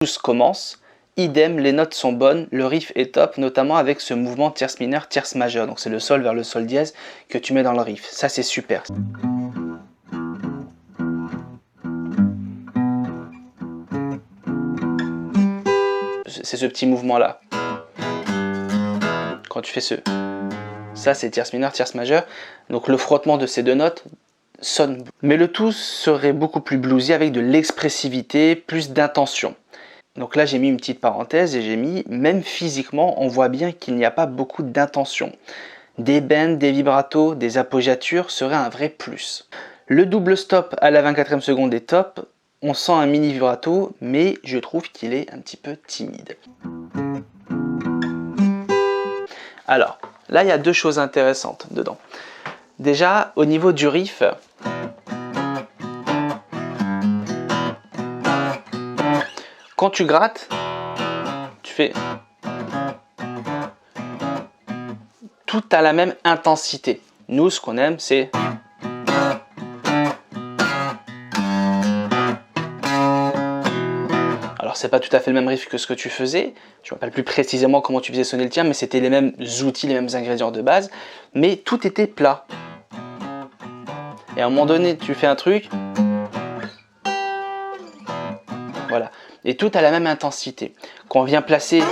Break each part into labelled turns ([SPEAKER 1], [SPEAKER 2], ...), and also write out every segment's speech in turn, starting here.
[SPEAKER 1] blues commence. Idem, les notes sont bonnes, le riff est top, notamment avec ce mouvement tierce mineure, tierce majeure. Donc c'est le sol vers le sol dièse que tu mets dans le riff. Ça c'est super. C'est ce petit mouvement là. Quand tu fais ça c'est tierce mineure, tierce majeure. Donc le frottement de ces deux notes sonne. Mais le tout serait beaucoup plus bluesy avec de l'expressivité, plus d'intention. Donc là j'ai mis une petite parenthèse et j'ai mis, même physiquement, on voit bien qu'il n'y a pas beaucoup d'intention. Des bends, des vibratos, des appoggiatures seraient un vrai plus. Le double stop à la 24e seconde est top. On sent un mini vibrato, mais je trouve qu'il est un petit peu timide. Alors, là il y a deux choses intéressantes dedans. Déjà, au niveau du riff, quand tu grattes, tu fais... Tout a la même intensité. Nous, ce qu'on aime, c'est... Alors, c'est pas tout à fait le même riff que ce que tu faisais. Je ne me rappelle plus précisément comment tu faisais sonner le tien, mais c'était les mêmes outils, les mêmes ingrédients de base. Mais tout était plat. Et à un moment donné, tu fais un truc... Voilà. Et tout a la même intensité. Quand on vient placer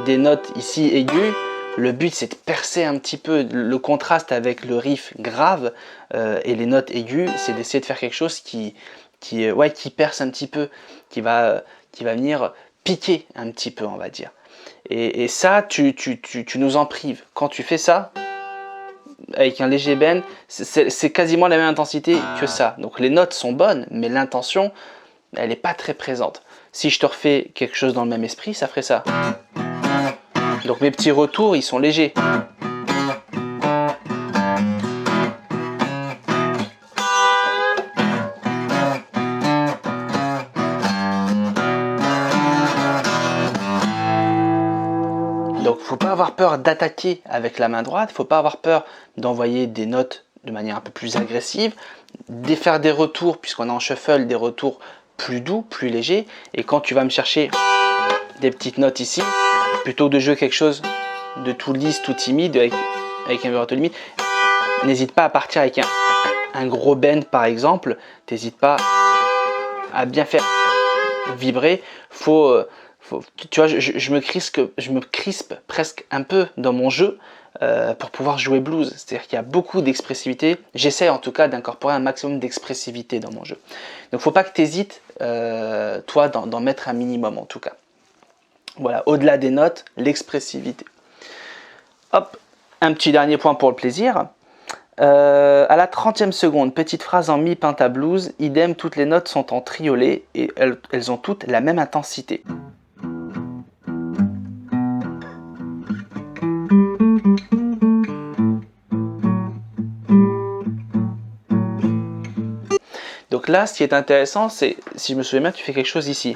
[SPEAKER 1] des notes ici aiguës, le but c'est de percer un petit peu le contraste avec le riff grave et les notes aiguës, c'est d'essayer de faire quelque chose qui perce un petit peu, qui va venir piquer un petit peu, on va dire. Et ça, tu nous en prives. Quand tu fais ça, avec un léger bend, c'est quasiment la même intensité que ça. Donc les notes sont bonnes, mais l'intention, elle n'est pas très présente. Si je te refais quelque chose dans le même esprit, ça ferait ça. Donc mes petits retours, ils sont légers. Donc faut pas avoir peur d'attaquer avec la main droite, faut pas avoir peur d'envoyer des notes de manière un peu plus agressive, de faire des retours, puisqu'on a en shuffle des retours plus doux, plus légers. Et quand tu vas me chercher des petites notes ici, plutôt que de jouer quelque chose de tout lisse, tout timide, avec un vibrato limite, n'hésite pas à partir avec un gros bend par exemple, n'hésite pas à bien faire vibrer. Tu vois, je me crispe presque un peu dans mon jeu pour pouvoir jouer blues. C'est-à-dire qu'il y a beaucoup d'expressivité. J'essaie en tout cas d'incorporer un maximum d'expressivité dans mon jeu. Donc faut pas que tu hésites, toi, d'en mettre un minimum en tout cas. Voilà, au-delà des notes, l'expressivité. Hop, un petit dernier point pour le plaisir. À la 30e seconde, petite phrase en mi pentablues, idem, toutes les notes sont en triolet et elles ont toutes la même intensité. Donc là, ce qui est intéressant, c'est, si je me souviens bien, tu fais quelque chose ici.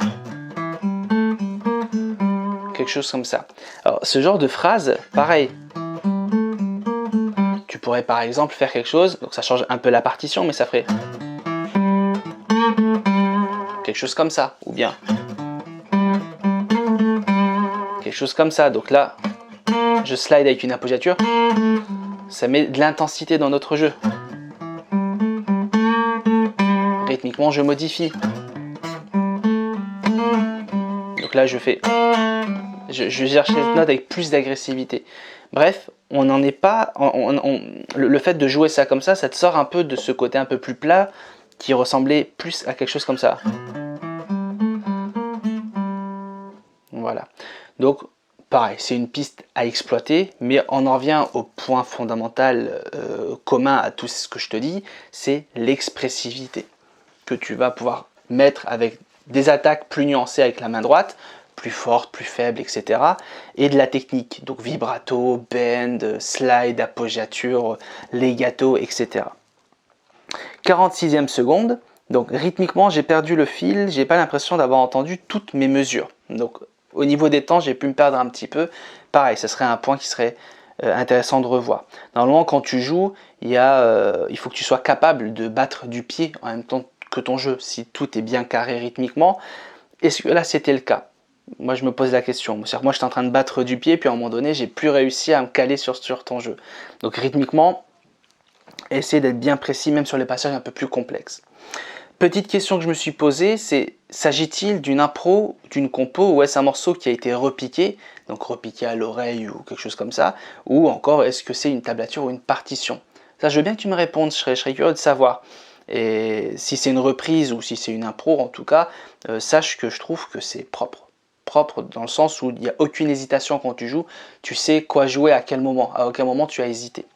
[SPEAKER 1] Quelque chose comme ça. Alors, ce genre de phrase, pareil. Tu pourrais par exemple faire quelque chose, donc ça change un peu la partition, mais ça ferait quelque chose comme ça, ou bien quelque chose comme ça. Donc là, je slide avec une appoggiature, ça met de l'intensité dans notre jeu. Rythmiquement, je modifie. Donc là, je cherche cette note avec plus d'agressivité. Bref, on n'en est pas. Le fait de jouer ça comme ça te sort un peu de ce côté un peu plus plat qui ressemblait plus à quelque chose comme ça. Voilà. Donc, pareil, c'est une piste à exploiter, mais on en revient au point fondamental commun à tout ce que je te dis, c'est l'expressivité que tu vas pouvoir mettre avec des attaques plus nuancées avec la main droite, plus forte, plus faible, etc. Et de la technique, donc vibrato, bend, slide, appoggiature, legato, etc. 46e seconde, donc rythmiquement j'ai perdu le fil, j'ai pas l'impression d'avoir entendu toutes mes mesures. Donc au niveau des temps, j'ai pu me perdre un petit peu. Pareil, ce serait un point qui serait intéressant de revoir. Normalement, quand tu joues, il faut que tu sois capable de battre du pied en même temps que ton jeu, si tout est bien carré rythmiquement. Est-ce que là c'était le cas? Moi, je me pose la question. C'est-à-dire que moi, j'étais en train de battre du pied, puis à un moment donné, j'ai plus réussi à me caler sur ton jeu. Donc, rythmiquement, essayer d'être bien précis, même sur les passages un peu plus complexes. Petite question que je me suis posée, c'est s'agit-il d'une impro, d'une compo, ou est-ce un morceau qui a été repiqué, donc repiqué à l'oreille ou quelque chose comme ça, ou encore est-ce que c'est une tablature ou une partition? Ça, je veux bien que tu me répondes, je serais curieux de savoir. Et si c'est une reprise ou si c'est une impro, en tout cas, sache que je trouve que c'est propre. Propre dans le sens où il n'y a aucune hésitation quand tu joues, tu sais quoi jouer à quel moment, à aucun moment tu as hésité.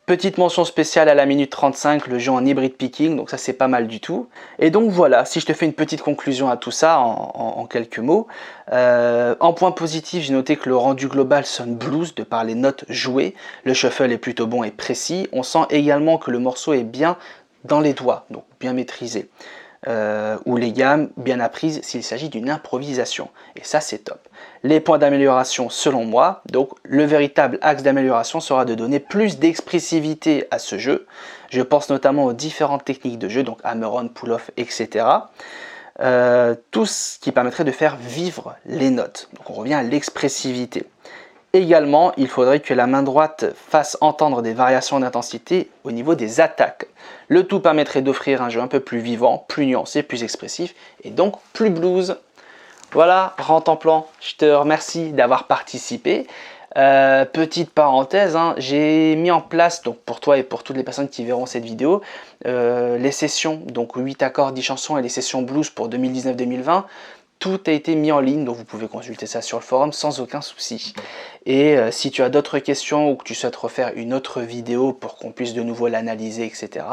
[SPEAKER 1] Petite mention spéciale à la minute 35, le jeu en hybride picking, donc ça c'est pas mal du tout. Et donc voilà, si je te fais une petite conclusion à tout ça en quelques mots. En point positif, j'ai noté que le rendu global sonne blues de par les notes jouées. Le shuffle est plutôt bon et précis. On sent également que le morceau est bien dans les doigts, donc bien maîtrisé. Ou les gammes bien apprises s'il s'agit d'une improvisation. Et ça c'est top. Les points d'amélioration selon moi, donc le véritable axe d'amélioration sera de donner plus d'expressivité à ce jeu. Je pense notamment aux différentes techniques de jeu, donc hammer-on, pull-off, etc. Tout ce qui permettrait de faire vivre les notes. Donc on revient à l'expressivité. Également, il faudrait que la main droite fasse entendre des variations d'intensité au niveau des attaques. Le tout permettrait d'offrir un jeu un peu plus vivant, plus nuancé, plus expressif et donc plus blues. Voilà, rentre en plan. Je te remercie d'avoir participé. Petite parenthèse, hein, j'ai mis en place, donc pour toi et pour toutes les personnes qui verront cette vidéo, les sessions, donc 8 accords, 10 chansons et les sessions blues pour 2019-2020. Tout a été mis en ligne, donc vous pouvez consulter ça sur le forum sans aucun souci. Et si tu as d'autres questions ou que tu souhaites refaire une autre vidéo pour qu'on puisse de nouveau l'analyser, etc.,